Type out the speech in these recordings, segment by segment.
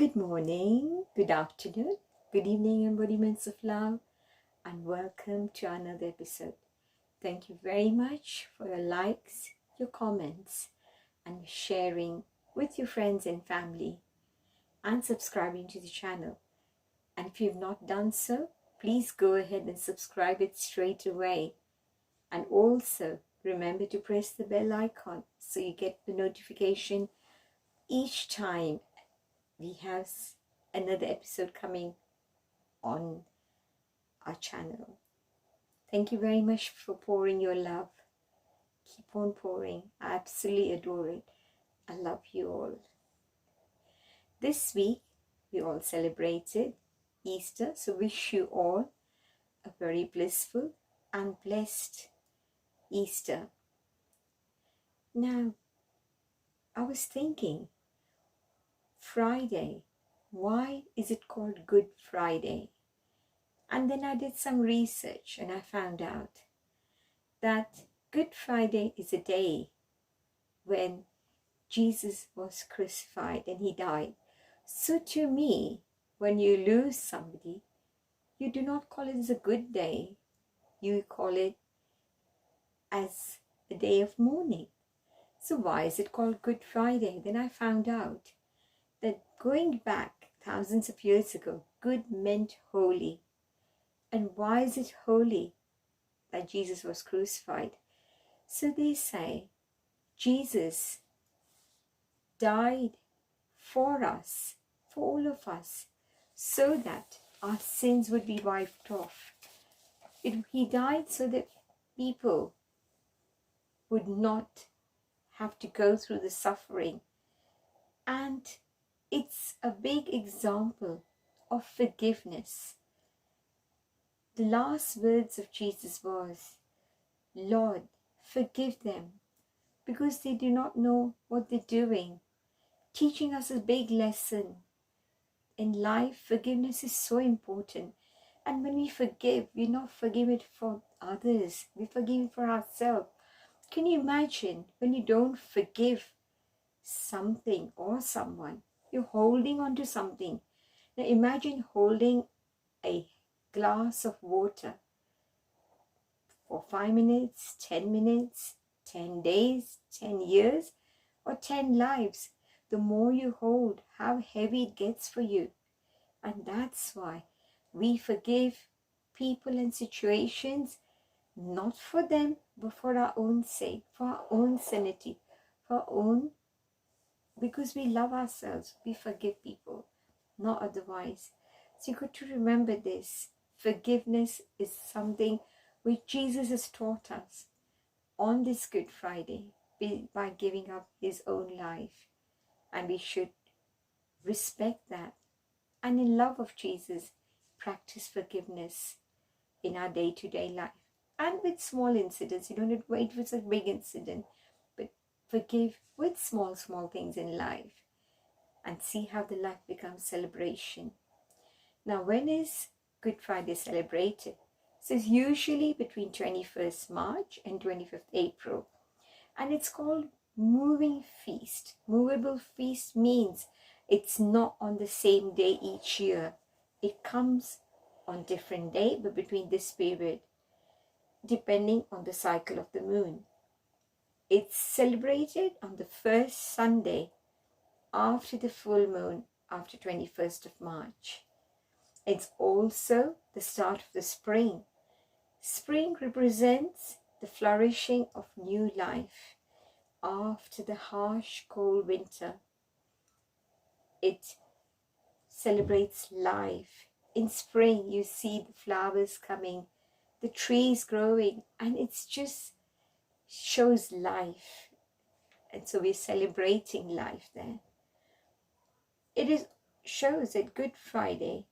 Good morning, good afternoon, good evening, embodiments of love, and welcome to another episode. Thank you very much for your likes, your comments, and sharing with your friends and family, and subscribing to the channel. And if you've not done so, please go ahead and subscribe it straight away. And also remember to press the bell icon so you get the notification each time we have another episode coming on our channel. Thank you very much for pouring your love. Keep on pouring. I absolutely adore it. I love you all. This week we all celebrated Easter, so wish you all a very blissful and blessed Easter. Now, I was thinking, Friday, why is it called Good Friday? And then I did some research and I found out that Good Friday is a day when Jesus was crucified and he died. So to me, when you lose somebody, you do not call it as a good day. You call it as a day of mourning. So why is it called Good Friday? Then I found out that going back thousands of years ago, good meant holy. And why is it holy that Jesus was crucified? So they say Jesus died for us, for all of us, so that our sins would be wiped off. He died so that people would not have to go through the suffering. And it's a big example of forgiveness. The last words of Jesus was, Lord, forgive them, because they do not know what they're doing. Teaching us a big lesson. In life, forgiveness is so important. And when we forgive, we're not forgiving it for others. We forgive it for ourselves. Can you imagine when you don't forgive something or someone? You're holding on to something. Now imagine holding a glass of water for 5 minutes, 10 minutes, 10 days, 10 years, or 10 lives. The more you hold, how heavy it gets for you. And that's why we forgive people and situations, not for them, but for our own sake, for our own sanity, for our own, because we love ourselves, we forgive people, not otherwise. So you got to remember this. Forgiveness is something which Jesus has taught us on this Good Friday by giving up his own life. And we should respect that. And in love of Jesus, practice forgiveness in our day-to-day life. And with small incidents, you don't have to wait for such big incident, but forgive with small things in life and see how the life becomes celebration. Now, when is Good Friday celebrated? So it's usually between 21st March and 25th April. And it's called moving feast. Movable feast means it's not on the same day each year. It comes on different day, but between this period, depending on the cycle of the moon. It's celebrated on the first Sunday after the full moon, after 21st of March. It's also the start of the spring. Spring represents the flourishing of new life after the harsh, cold winter. It celebrates life. In spring, you see the flowers coming, the trees growing, and it's just shows life. And so we're celebrating life there. Shows that Good Friday,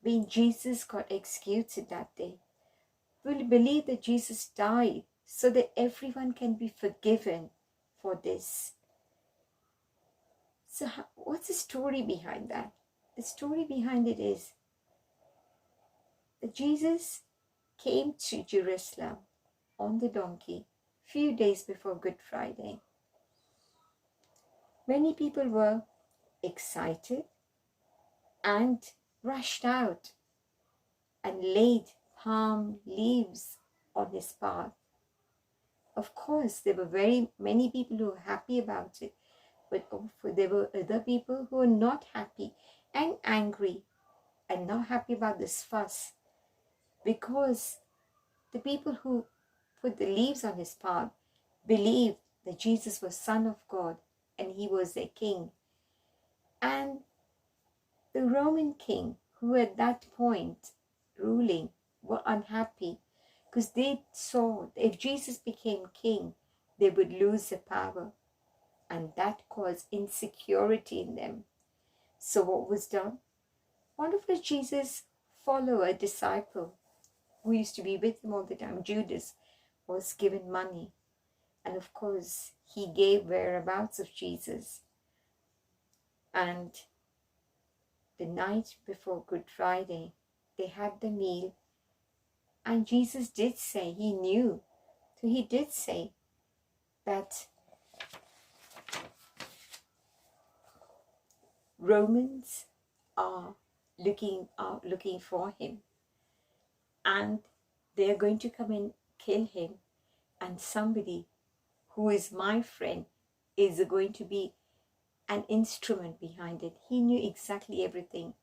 when Jesus got executed that day, we'll believe that Jesus died so that everyone can be forgiven for this. So what's the story behind that? The story behind it is that Jesus came to Jerusalem on the donkey few days before Good Friday. Many people were excited and rushed out and laid palm leaves on his path. Of course, there were very many people who were happy about it, but there were other people who were not happy and angry and not happy about this fuss, because the people who put the leaves on his path believed that Jesus was Son of God and he was their king. And the Roman king, who at that point ruling, were unhappy because they saw that if Jesus became king, they would lose the power, and that caused insecurity in them. So what was done? One of the Jesus' follower, disciple, who used to be with him all the time, Judas, was given money. And of course, he gave whereabouts of Jesus. And the night before Good Friday, they had the meal. And Jesus did say, he knew, so he did say that Romans are looking for him, and they are going to come and kill him, and somebody who is my friend is going to be an instrument behind it. He knew exactly everything.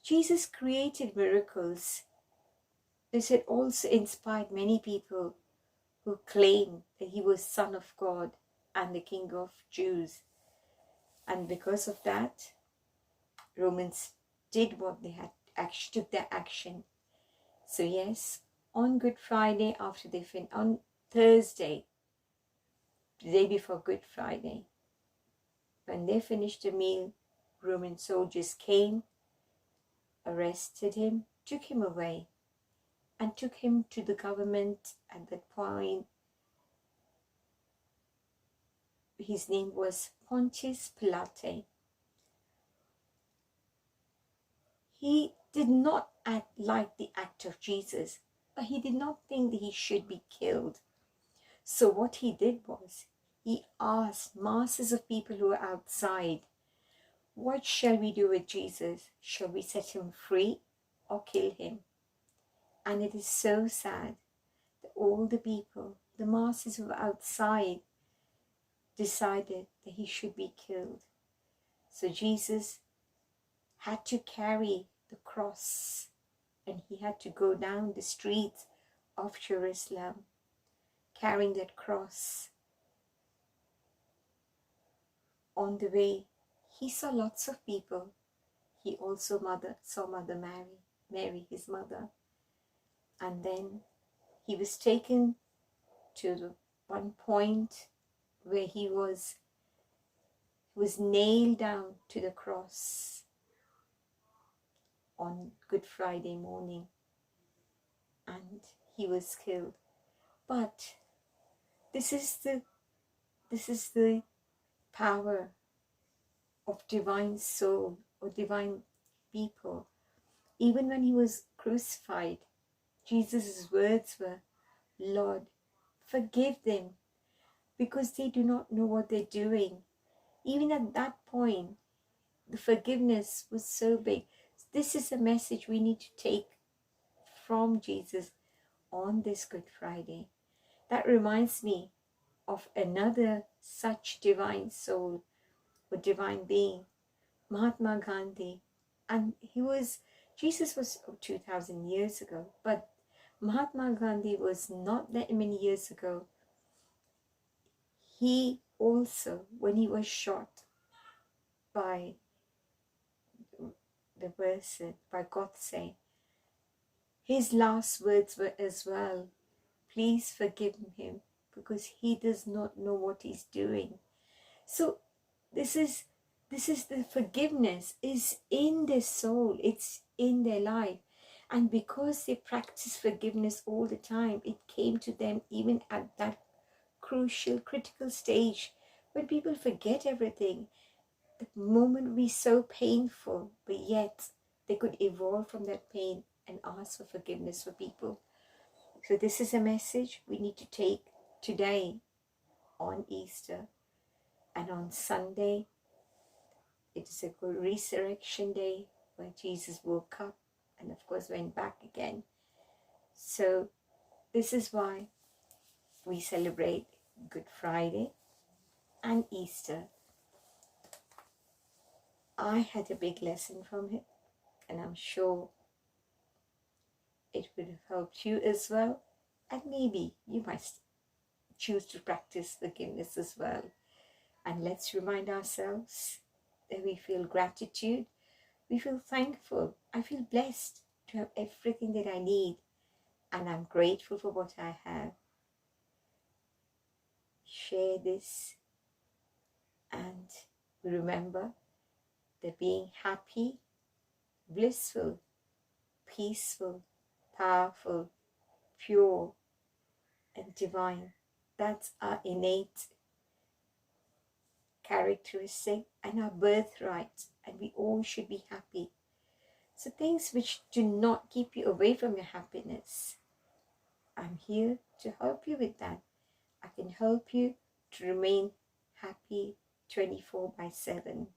Jesus created miracles. This had also inspired many people who claim that he was Son of God and the King of Jews. And because of that, Romans did what they had, took their action. So yes, on Good Friday, after they finished, on Thursday, the day before Good Friday, when they finished the meal, Roman soldiers came, arrested him, took him away, and took him to the government. At that point, his name was Pontius Pilate. He did not like the act of Jesus, but he did not think that he should be killed. So what he did was, he asked masses of people who were outside, what shall we do with Jesus? Shall we set him free or kill him? And it is so sad that all the people, the masses who were outside, decided that he should be killed. So Jesus had to carry the cross, and he had to go down the streets of Jerusalem carrying that cross. On the way, he saw lots of people. He also saw Mother Mary, his mother. And then he was taken to the one point where he was nailed down to the cross on Good Friday morning, and he was killed. But this is the power of divine soul or divine people. Even when he was crucified, Jesus' words were, Lord, forgive them, because they do not know what they're doing. Even at that point, the forgiveness was so big. This is a message we need to take from Jesus on this Good Friday. That reminds me of another such divine soul or divine being, Mahatma Gandhi. And Jesus was 2,000 years ago, but Mahatma Gandhi was not that many years ago. He also, when he was shot by the person, by Godse, his last words were as well, please forgive him, because he does not know what he's doing. So this is the forgiveness is in their soul, it's in their life. And because they practice forgiveness all the time, it came to them even at that crucial, critical stage when people forget everything. The moment will be so painful, but yet they could evolve from that pain and ask for forgiveness for people. So this is a message we need to take today on Easter. And on Sunday, It is a good resurrection day where Jesus woke up and of course went back again. So this is why we celebrate Good Friday and Easter. I had a big lesson from it, and I'm sure it would have helped you as well. And maybe you might choose to practice forgiveness as well. And let's remind ourselves that we feel gratitude, we feel thankful. I feel blessed to have everything that I need, and I'm grateful for what I have. Share this, and remember that being happy, blissful, peaceful, powerful, pure, and divine, that's our innate characteristic and our birthright, and we all should be happy. So things which do not keep you away from your happiness, I'm here to help you with that. I can help you to remain happy 24/7.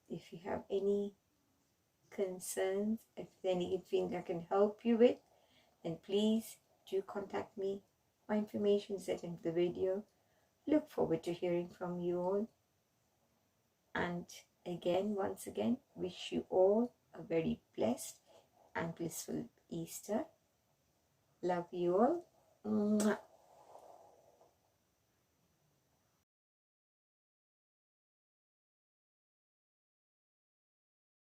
If you have any concerns, if there's anything I can help you with, then please do contact me. My information is at the end of the video. Look forward to hearing from you all. And again, once again, wish you all a very blessed and blissful Easter. Love you all. Mwah.